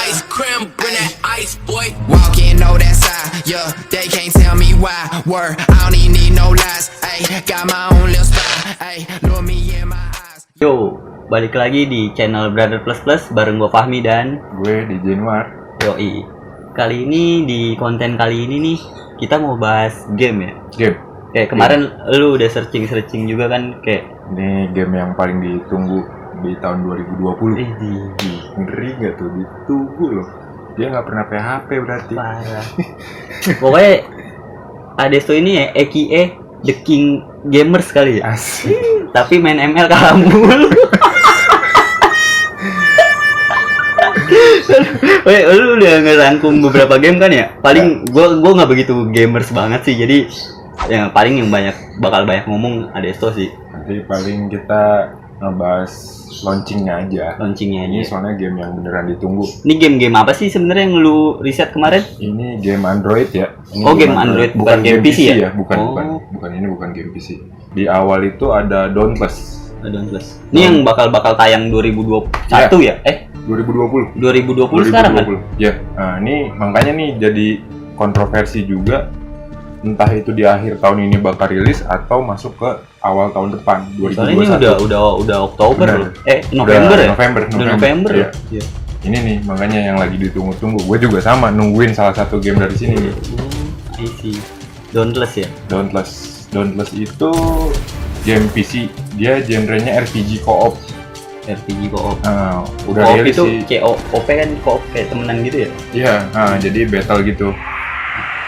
Ice cream, bring that ice, boy. Walking, know that side, yeah. They can't tell me why. Word, I don't even need no lies. Ayy, got my own little style. Ayy, look me in my eyes. Yo, balik lagi di channel Brother Plus Plus bareng gue Fahmi dan gue di Januar. Yoi. Kali ini di konten kali ini nih kita mau bahas game ya. Game. Kayak kemarin lu udah searching juga kan kayak Ini game yang paling ditunggu di tahun 2020. Ngeri gak tuh, ditunggu loh. Dia nggak pernah PHP berarti. parah. Pokoknya Adesto ini ya EKE The King Gamers kali ya. Asik. Tapi main ML kalah mulu. Weh, lu udah ngerangkum beberapa game kan ya? Paling gua nggak begitu gamers banget sih. Jadi yang paling yang bakal banyak ngomong Adesto sih. Nanti paling kita ngebahas launchingnya aja. Ini Aja. soalnya game yang beneran ditunggu. Ini game apa sih sebenarnya yang lu riset kemarin? Ini game Android ya. Ini Game Android, bukan game PC ya? Bukan, Oh. bukan ini bukan game PC. Di awal itu ada Dauntless. Ini yang bakal tayang 2021 ya? 2020. 2020 sekarang kan? Ya, nah, ini makanya nih jadi kontroversi juga. Entah itu di akhir tahun ini bakal rilis atau masuk ke awal tahun depan 2021. Soalnya ini udah Oktober Bener. loh. November ya? November ya. Iya. Ini nih makanya yang lagi ditunggu-tunggu. Gue juga sama nungguin salah satu game dari sini nih. I see. Dauntless ya? Dauntless itu game PC. Dia genrenya RPG co-op. RPG co-op. Nah, udah Co-op rilis itu sih. COP kan co-op kayak temenan gitu ya? Iya, nah, jadi battle gitu.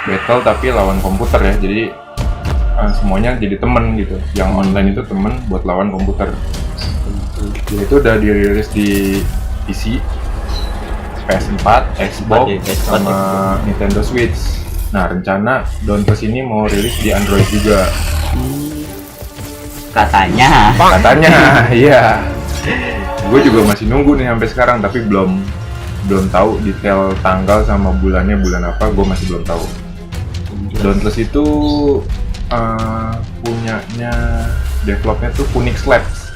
Battle tapi lawan komputer ya. Jadi semuanya jadi temen gitu. Yang online itu temen buat lawan komputer. Itu udah dirilis di PC, PS4, Xbox, sama Nintendo Switch. Nah, rencana Dauntless ini mau rilis di Android juga. Katanya. Iya. Gue juga masih nunggu nih sampai sekarang, tapi belum tahu detail tanggal sama bulannya bulan apa. Gue masih belum tahu. Dauntless itu punyanya developnya tuh Phoenix Labs.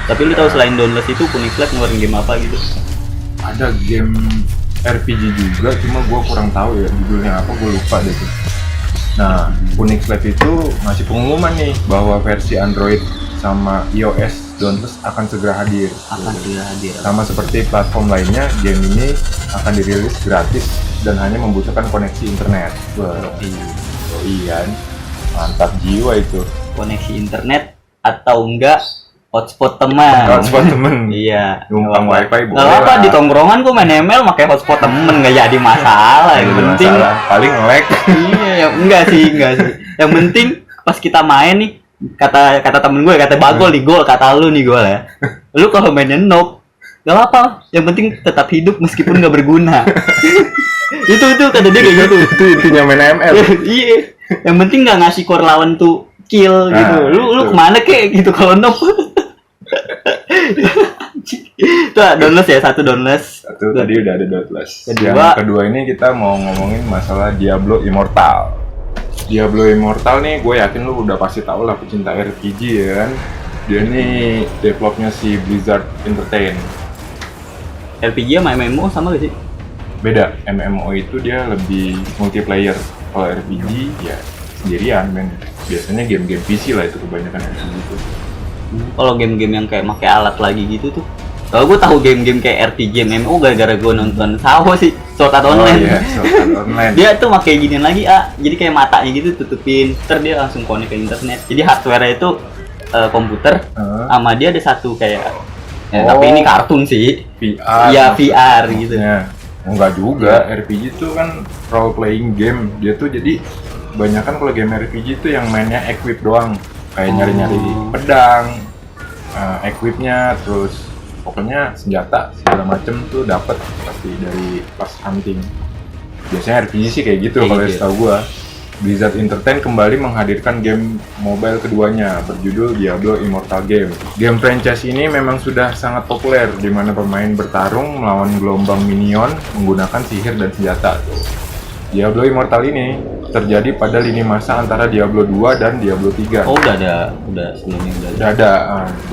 Tapi lu tahu selain Dauntless itu Phoenix Labs ngeluarin game apa gitu? Ada game RPG juga, cuma gue kurang tahu ya judulnya apa, gue lupa deh tuh. Nah, Phoenix Labs itu ngasih pengumuman nih bahwa versi Android sama iOS Dauntless akan segera hadir. Sama seperti platform lainnya, game ini akan dirilis gratis dan hanya membutuhkan koneksi internet. Iya, mantap jiwa itu. Koneksi internet atau enggak hotspot teman. Iya. Numpang wifi boleh. Nggak apa di tongkrongan gua main ML pakai hotspot temen nggak jadi masalah. Yang penting paling lag. Iya, enggak sih. Yang penting pas kita main nih kata temen gue kata bagol nih gol, kata lu nih gol ya. Lu kalau mainnya noob nggak apa, yang penting tetap hidup meskipun nggak berguna. itu kata dia kayak gitu. Itu intinya main ML. Iya, yang penting nggak ngasih core lawan tuh kill gitu. Lu kemana kek gitu kalau noob. Tuh Dauntless ya, satu Dauntless. Satu tadi udah ada Dauntless. Kedua, yang kedua ini kita mau ngomongin masalah Diablo Immortal. Diablo Immortal nih, gue yakin lu udah pasti tahu lah pecinta RPG ya kan. Dia nih developnya si Blizzard Entertainment. RPG sama MMO sama gak sih? Beda, MMO itu dia lebih multiplayer. Kalau RPG ya sendirian men. Biasanya game-game PC lah itu kebanyakan RPG itu. Kalau game-game yang kayak pakai alat lagi gitu tuh. Kalau gue tahu game-game kayak RPG MMO gara-gara gue nonton Sawo sih, Sword Art Online. Oh iya, Sword Art Online. Dia tuh pakai ginian lagi jadi kayak matanya gitu tutupin, terus dia langsung connect ke internet. Jadi hardware-nya itu komputer, sama dia ada satu kayak tapi ini kartun sih. VR. Iya VR gitu. Ya, enggak juga. RPG itu kan role playing game. Dia tuh jadi kebanyakan kalau game RPG itu yang mainnya equip doang, kayak nyari-nyari pedang, equipnya, terus pokoknya senjata segala macem tuh dapat pasti dari pas hunting. Biasanya RPG sih kayak gitu kalau setahu gua. Blizzard Entertainment kembali menghadirkan game mobile keduanya berjudul Diablo Immortal Game. Game franchise ini memang sudah sangat populer di mana pemain bertarung melawan gelombang minion menggunakan sihir dan senjata. Diablo Immortal ini terjadi pada lini masa antara Diablo 2 dan Diablo 3. Oh, udah sebelumnya Udah ada.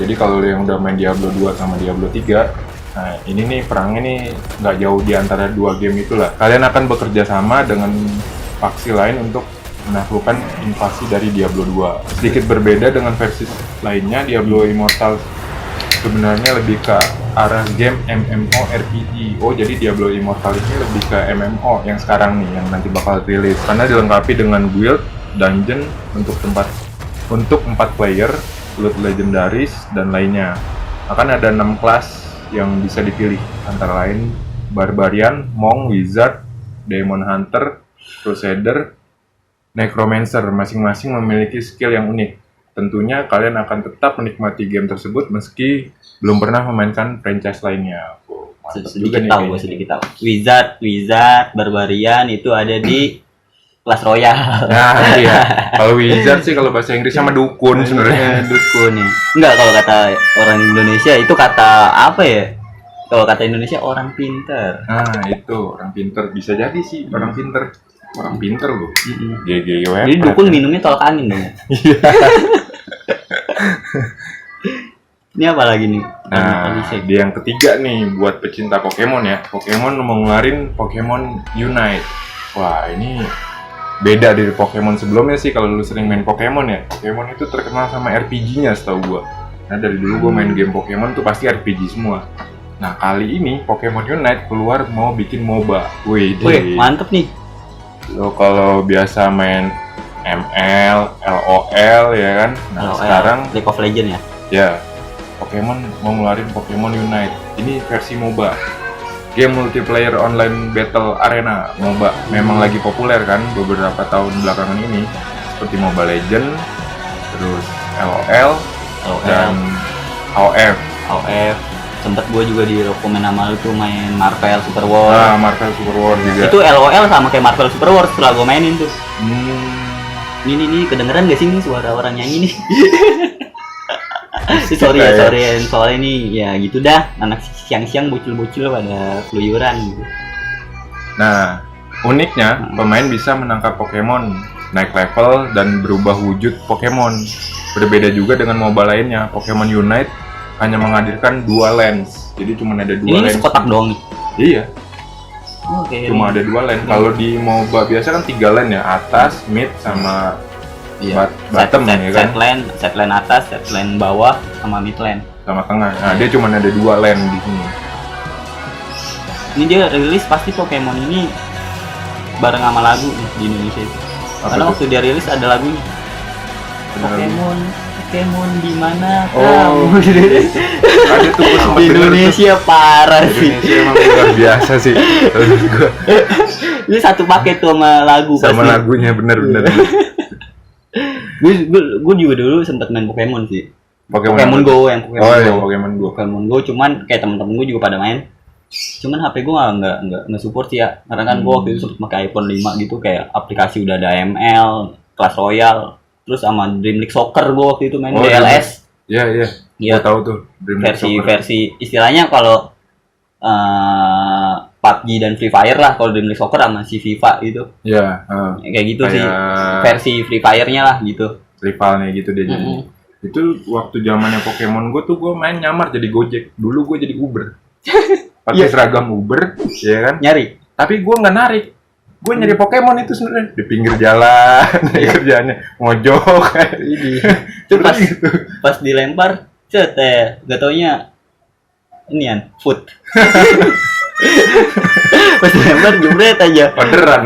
Jadi kalau yang udah main Diablo 2 sama Diablo 3 Nah, ini nih perangnya nih nggak jauh di antara dua game itulah. Kalian akan bekerja sama dengan faksi lain untuk menaklukkan invasi dari Diablo 2. Sedikit berbeda dengan versi lainnya, Diablo Immortal sebenarnya lebih ke arah game MMORPG. Oh, jadi Diablo Immortal ini lebih ke MMO yang sekarang nih, yang nanti bakal rilis. Karena dilengkapi dengan guild, dungeon untuk 4 player, loot legendaris, dan lainnya. Akan ada 6 kelas yang bisa dipilih, antara lain Barbarian, Monk, Wizard, Demon Hunter, Crusader, Necromancer. Masing-masing memiliki skill yang unik. Tentunya kalian akan tetap menikmati game tersebut meski belum pernah memainkan franchise lainnya. Oh, mantap juga nih kayaknya. sedikit tahu. Wizard, Barbarian itu ada di Clash Royale. Nah, iya. Kalau Wizard sih kalau bahasa Inggris sama dukun sebenarnya. Dukun nih. Enggak, kalau kata orang Indonesia itu kata apa ya? Kalau kata Indonesia orang pinter. Nah, itu orang pinter, bisa jadi sih orang pinter. Orang pinter loh. GG Jadi dukun minumnya tolak angin dong. Ini apa lagi nih? Nah, di yang ketiga nih buat pecinta Pokemon ya. Pokemon mau ngeluarin Pokemon Unite. Wah, ini beda dari Pokemon sebelumnya sih. Kalau lu sering main Pokemon ya, Pokemon itu terkenal sama RPG-nya setahu gua. Nah, dari dulu gua main game Pokemon tuh pasti RPG semua. Nah, kali ini Pokemon Unite keluar mau bikin MOBA. Wih, mantep nih. Lo kalau biasa main ML, LOL ya kan. Nah, LOL, sekarang League of Legends ya. ya Pokemon mau ngeluarin Pokemon Unite. Ini versi MOBA. Game multiplayer online battle arena MOBA memang lagi populer kan beberapa tahun belakangan ini, seperti Mobile Legend, terus LOL, dan AOF. Sempet gue juga direkomend sama lu tuh main Marvel Super War. Nah, Marvel Super War juga. Itu LOL sama kayak Marvel Super War setelah gue mainin tuh. Ini kedengeran gak sih nih suara orang nyanyi nih? sorry ya, soalnya ini ya gitu dah, anak siang-siang bocil-bocil pada keluyuran gitu. Nah, uniknya pemain bisa menangkap Pokemon, naik level, dan berubah wujud Pokemon. Berbeda juga dengan MOBA lainnya, Pokemon Unite hanya menghadirkan 2 lens. Jadi cuma ada 2 lens. Ini sekotak doang nih? Iya. Okay, cuma ada 2 lens. Kalau di MOBA biasa kan 3 lens ya, atas, mid, sama bottom ya kan. Set lane atas, set lane bawah, sama mid lane. Sama tengah. Nah, dia cuma ada 2 lens di sini. Ini dia rilis pasti Pokemon ini bareng sama lagu nih di Indonesia itu. Karena waktu dia rilis ada lagunya. Pokemon di mana kamu? Ada tuh di Indonesia parah sih. Indonesia emang luar biasa sih. Ini satu paket tuh sama lagu. Sama pasti. Lagunya bener-bener. Gue juga dulu sempat main Pokemon sih. Pokemon Go yang Pokemon Go cuman kayak temen-temen gue juga pada main. Cuman HP gue nggak support sih ya. Karena kan gue waktu itu sempat pakai iPhone 5 gitu, kayak aplikasi udah ada ML, Clash Royale, terus sama Dream League Soccer gue waktu itu main DLS. Iya. Gue tahu tuh versi istilahnya kalau PUBG dan Free Fire lah, kalau Dream League Soccer sama si FIFA gitu. Iya. Kayak gitu sih. Versi Free Fire-nya lah gitu. Rivalnya gitu dia jadi. Itu waktu zamannya Pokemon Go tuh gue main nyamar jadi Gojek. Dulu gue jadi Uber. Pakai seragam Uber, ya kan? Nyari. Tapi gue nggak narik. Gue nyari Pokemon itu sebenarnya di pinggir jalan, kerjaannya ngojok kayak ini. Pas gitu. Pas dilempar, gak taunya inian food. Pas dilempar jebret aja. Orderan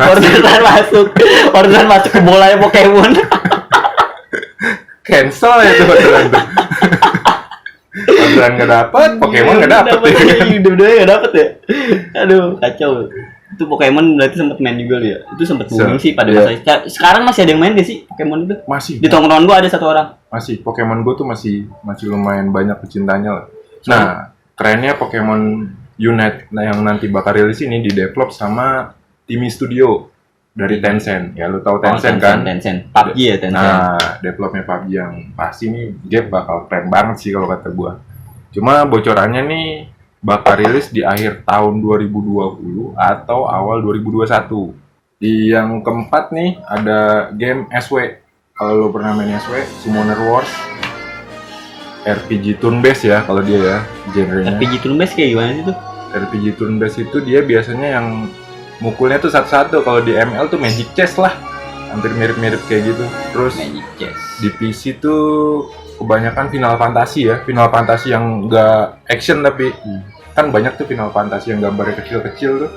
masuk ke bolanya Pokemon. Cancel ya tuh orderan tuh. Orderan nggak dapet, Pokemon nggak dapet. Dua-duanya nggak dapet ya. Aduh, kacau. Itu Pokemon berarti sempat main juga dia. Itu sempat booming sih pada masa itu. Sekarang masih ada yang main gak sih Pokemon itu? Masih. Di tongkrongan gua ada satu orang. Masih. Pokemon Go tuh masih lumayan banyak pecintanya lah. Nah, kerennya Pokemon Unite yang nanti bakal rilis ini di-develop sama Timi Studio dari Tencent. Ya lu tahu Tencent kan? Tencent. PUBG ya Tencent. Nah, developnya PUBG yang pasti nih game bakal keren banget sih kalau kata gua. Cuma bocorannya nih bakal rilis di akhir tahun 2020 atau awal 2021. Di yang keempat nih ada game SW. Kalau lo pernah main SW, Summoner Wars. RPG turn based ya kalau dia ya genrenya. RPG turn based kayak gimana sih tuh? RPG turn based itu dia biasanya yang mukulnya tuh satu-satu. Kalau di ML tuh Magic Chess lah, hampir mirip-mirip kayak gitu. Terus Magic Chess. di PC tuh kebanyakan Final Fantasy ya, Final Fantasy yang nggak action tapi kan banyak tuh Final Fantasy yang gambarnya kecil-kecil tuh.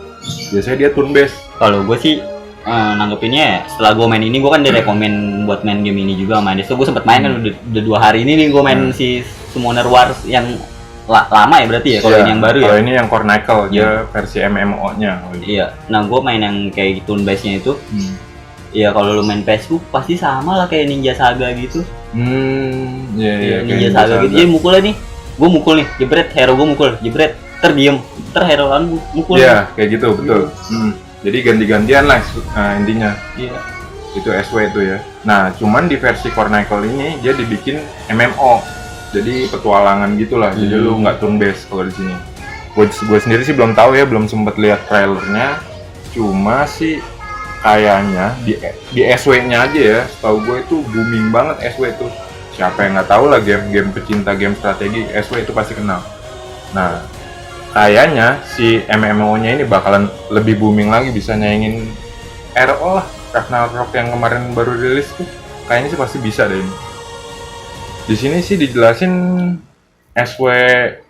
Biasanya dia turn based. Kalau gue sih nanggepinnya ya, setelah gue main ini gue kan direkomend buat main game ini juga sama Des. Gue sempet main kan udah 2 hari ini nih gue main si Summoner Wars yang lama ya berarti ya kalau ini yang baru ya. Kalau ini yang Chronicle dia versi MMO-nya. Iya. Nah gue main yang kayak turn based-nya itu. Iya kalau lu main Facebook pasti sama lah kayak Ninja Saga gitu. Iya, Ninja Saga gitu. Jadi mukulnya nih, gue mukul nih, jebret, hero gue mukul, jebret, diem, hero lawan mukul. Iya, kayak gitu, betul. Jadi ganti-gantian lah intinya. Iya. Itu SW itu ya. Nah, cuman di versi Chronicle ini dia dibikin MMO. Jadi petualangan gitulah. Jadi lu nggak turn based kalau di sini. Gue sendiri sih belum tahu ya, belum sempet lihat trailernya. Cuma sih kayaknya di SW-nya aja ya, setahu gue itu booming banget SW itu. Siapa yang nggak tahu lah game pecinta game strategi, SW itu pasti kenal. Nah, kayaknya si MMO-nya ini bakalan lebih booming lagi, bisa nyaingin RO lah, Ragnarok yang kemarin baru rilis tuh. Kayaknya sih pasti bisa deh ini. Di sini sih dijelasin SW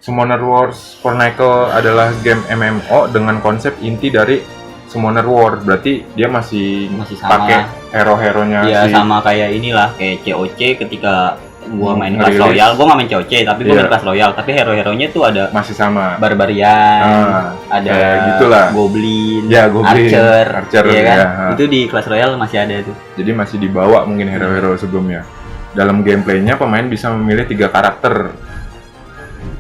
Summoner Wars Chronicle adalah game MMO dengan konsep inti dari Summoner Wars. Berarti dia masih pakai hero-heronya. Iya, sama kayak inilah, kayak COC ketika gua main Clash ngerilis. Royale, gua nggak main COC tapi gua main Clash Royale, tapi hero-heronya tuh ada masih sama. Barbarian, ada gitulah. Goblin, Ya, Goblin, Archer, ya kan? ya. Itu di Clash Royale masih ada tuh. Jadi masih dibawa mungkin hero-hero sebelumnya. Dalam gameplaynya pemain bisa memilih 3 karakter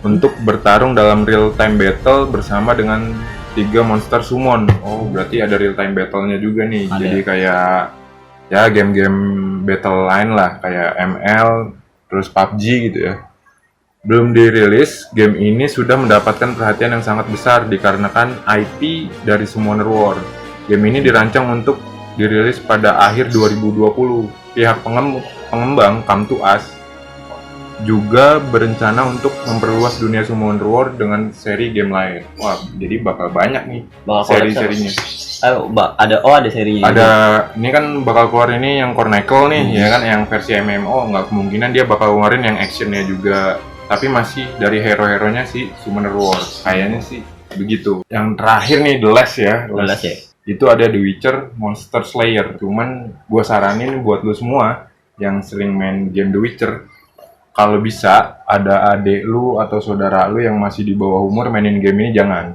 untuk bertarung dalam real-time battle bersama dengan 3 monster summon. Oh, berarti ada real-time battle-nya juga nih. Ada. Jadi kayak ya game-game battle lain lah, kayak ML, terus PUBG gitu ya. Belum dirilis, game ini sudah mendapatkan perhatian yang sangat besar dikarenakan IP dari Summoner War. Game ini dirancang untuk dirilis pada akhir 2020. Pihak pengembang Come to Us juga berencana untuk memperluas dunia Summoner War dengan seri game lain. Wah, jadi bakal banyak nih seri-serinya. Ada serinya. Ada, ini kan bakal keluar ini yang Chronicle nih, ya kan, yang versi MMO. Nggak kemungkinan dia bakal keluarin yang actionnya juga. Tapi masih dari hero-heronya si Summoner War. Kayaknya sih begitu. Yang terakhir nih The Last ya. The Last ya. Itu ada The Witcher Monster Slayer. Cuman gua saranin buat lu semua yang sering main game The Witcher, kalau bisa ada adik lu atau saudara lu yang masih di bawah umur mainin game ini jangan.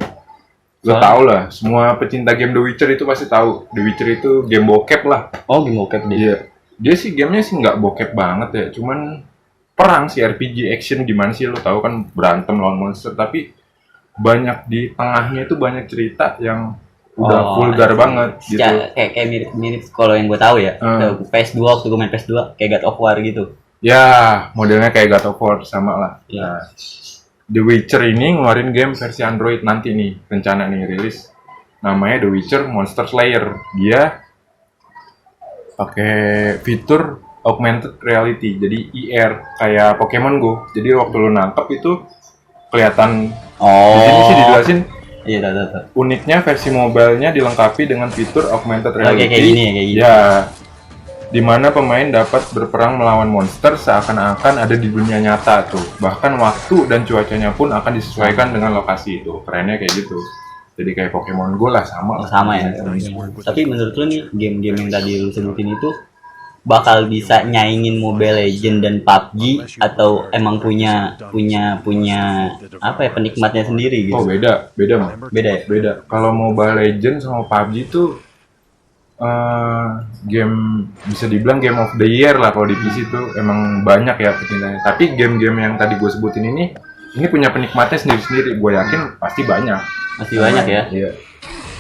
Lu tau lah, semua pecinta game The Witcher itu pasti tahu. The Witcher itu game bokep lah. Oh, game bokep dia. Iya. Dia sih gamenya sih nggak bokep banget ya, cuman perang sih, RPG action gimana sih, lu tahu kan, berantem lawan monster, tapi banyak di tengahnya itu banyak cerita yang udah vulgar banget gitu. Kayak mirip kalau yang gue tahu ya. PS2 waktu gue main PS2 kayak God of War gitu. Ya, modelnya kayak God of War sama lah. Ya. The Witcher ini ngeluarin game versi Android nanti nih, rencana nih rilis. Namanya The Witcher Monster Slayer. Dia pakai fitur augmented reality, jadi IR kayak Pokemon Go. Jadi waktu lu nangkep itu kelihatan. Di sini sih dijelasin. Iya, tahu. Uniknya versi mobile-nya dilengkapi dengan fitur augmented reality. Kayak gini ya, kayak gini. Ya, di mana pemain dapat berperang melawan monster seakan-akan ada di dunia nyata tuh. Bahkan waktu dan cuacanya pun akan disesuaikan dengan lokasi itu. Kerennya kayak gitu. Jadi kayak Pokemon Go lah, sama. Sama ya. Tapi menurut lu nih, game-game yang tadi lu sebutin itu bakal bisa nyaingin Mobile Legends dan PUBG atau emang punya apa ya, penikmatnya sendiri gitu? Oh, beda mah. Beda ya? Beda. Kalau Mobile Legends sama PUBG itu game bisa dibilang game of the year lah kalau di PC tuh, emang banyak ya pecintanya. Tapi game-game yang tadi gue sebutin ini punya penikmatnya sendiri-sendiri. Gue yakin pasti banyak. Masih banyak ya? Iya.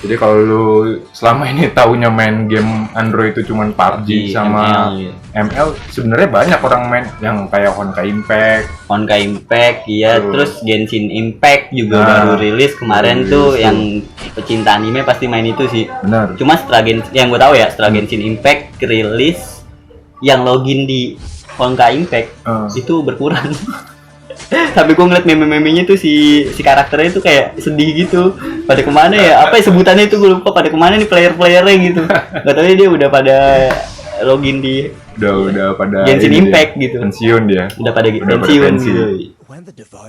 Jadi kalau lu selama ini taunya main game Android itu cuman PUBG sama ML, sebenarnya banyak orang main yang kayak Honkai Impact, iya. Terus Genshin Impact juga baru rilis kemarin tuh, yang pecinta anime pasti main itu sih. Benar. Cuma yang gue tahu ya, setelah Genshin Impact rilis, yang login di Honkai Impact itu berkurang. Sampai gue ngeliat meme-memenya tuh si karakternya tuh kayak sedih gitu. Pada kemana ya? Apa ya sebutannya itu gue lupa. Pada kemana nih player-playernya gitu. Gak tau ya dia udah pada login di udah pada Genshin ini Impact dia, gitu. pensiun dia. Udah pada pada pensiun pensiun. gitu.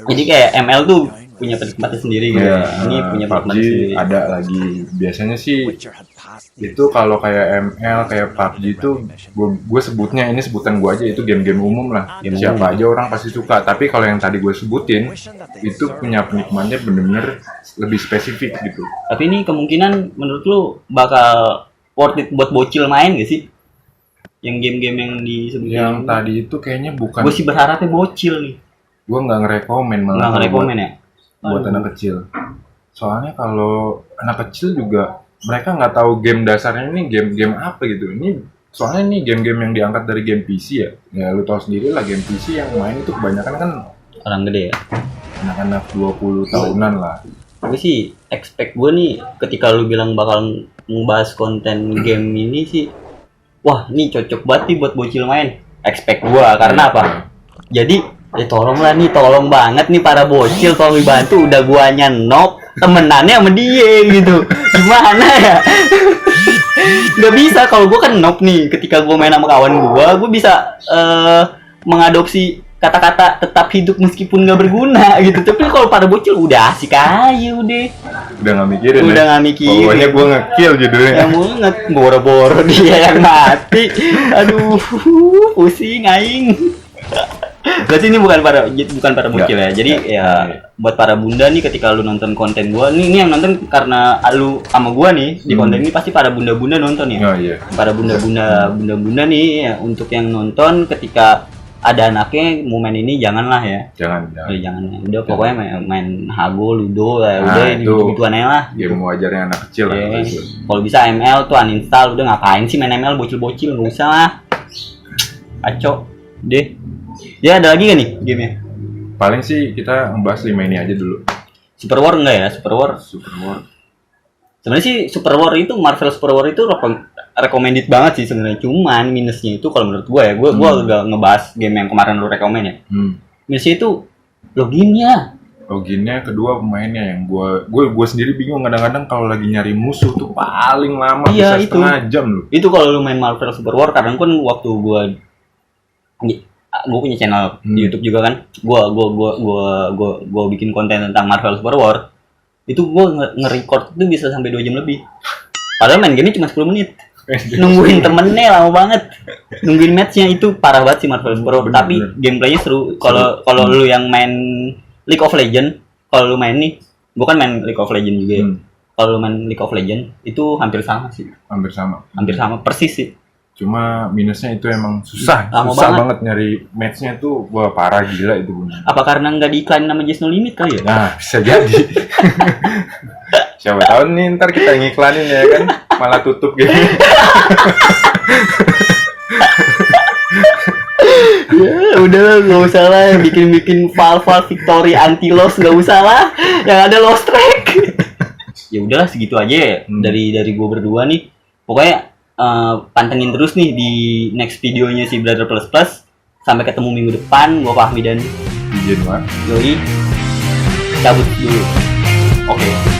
Jadi kayak ML tuh punya penikmatnya sendiri gitu. Ya, Ini punya PUBG penikmatnya sendiri. ada lagi. Biasanya sih itu kalau kayak ML kayak PUBG itu gue sebutnya, ini sebutan gue aja, itu game-game umum lah. Game Siapa umum. aja orang pasti suka. Tapi kalau yang tadi gue sebutin itu punya penikmatnya bener-bener lebih spesifik gitu. Tapi ini kemungkinan menurut lu bakal worth it buat bocil main gak sih? Yang game-game yang disebutin. Yang tadi itu kayaknya bukan. Gue sih berharapnya bocil nih. Gue nggak ngerekomen malah. Nggak ngerekomen ya? Buat anak kecil. Soalnya kalau anak kecil juga mereka nggak tahu game dasarnya ini game-game apa gitu. Ini soalnya ini game-game yang diangkat dari game PC ya. Ya lu tahu sendiri lah, game PC yang main itu kebanyakan kan Orang gede ya. anak-anak 20 tahunan lah. Tapi sih expect gue nih ketika lu bilang bakal ngebahas konten game ini sih, wah ini cocok banget nih buat bocil main. Expect gue karena apa? Jadi tolong banget nih para bocil, tolong dibantu, udah guanya noob, temenannya sama dia gitu. Gimana ya? Gak bisa, kalau gue kan noob nih, ketika gue main sama kawan gue bisa mengadopsi kata-kata tetap hidup meskipun gak berguna gitu. Tapi kalau para bocil udah asik aja udah. Udah nggak mikirin Udah ya. nggak mikirin. Pokoknya gue nge-kill judulnya. Yang banget boro-boro dia yang mati. Aduh, pusing aing. Berarti ini bukan para bocil ya. Jadi ya buat para bunda nih ketika lu nonton konten gua, ini yang nonton karena lu sama gua nih di konten ini pasti para bunda-bunda nonton ya. Oh iya. Para bunda-bunda nih ya, untuk yang nonton ketika ada anaknya mau main ini janganlah ya. Jangan. Jangan. Udah pokoknya main Hago, Ludo lah, Nah, udah itu gitu-gituan aja lah. Game wajarnya anak kecil lah. Iya. Gitu. Kalau bisa ML tuh uninstall, udah ngapain sih main ML bocil-bocil, nggak usah lah. Kacau deh. Ya ada lagi gak nih gamenya? Paling sih kita ngebahas 5 ini aja dulu. Super War enggak ya? Super War sebenarnya sih Super War itu, Marvel Super War itu recommended banget sih sebenarnya. Cuman minusnya itu kalau menurut gue ya, gue udah ngebahas game yang kemarin lu rekomen ya. Minusnya itu Loginnya, kedua pemainnya yang gue sendiri bingung kadang-kadang kalau lagi nyari musuh tuh paling lama Iya, bisa itu. setengah jam loh. Itu kalau lu main Marvel Super War, kadang kan waktu gue punya channel di YouTube juga kan, gue bikin konten tentang Marvel Super War. Itu gue nge-record itu bisa sampai 2 jam lebih. Padahal main game cuma 10 menit. Nungguin temennya lama banget. Nungguin matchnya itu parah banget sih Marvel Super War. Tapi gameplaynya seru. Kalau lu yang main League of Legends, kalau lu main nih, gue kan main League of Legends juga ya. Kalau lu main League of Legends itu hampir sama sih. Hampir sama Persis sih. Cuma minusnya itu emang susah Lama banget nyari matchnya tuh. Wah parah gila itu bener. Apa karena nggak diiklanin sama Just No Limit kali ya? Nah bisa jadi. Siapa tahu nih ntar kita ngiklanin ya kan, malah tutup gitu. Ya udah nggak usah lah bikin Valve Victory anti loss, nggak usah lah, yang ada lost track. Ya udahlah segitu aja ya. Dari gue berdua nih, pokoknya pantengin terus nih di next videonya si Brother Plus Plus. Sampai ketemu minggu depan. Gue Fahmi dan Izin mah. Yoi cabut dulu. Oke.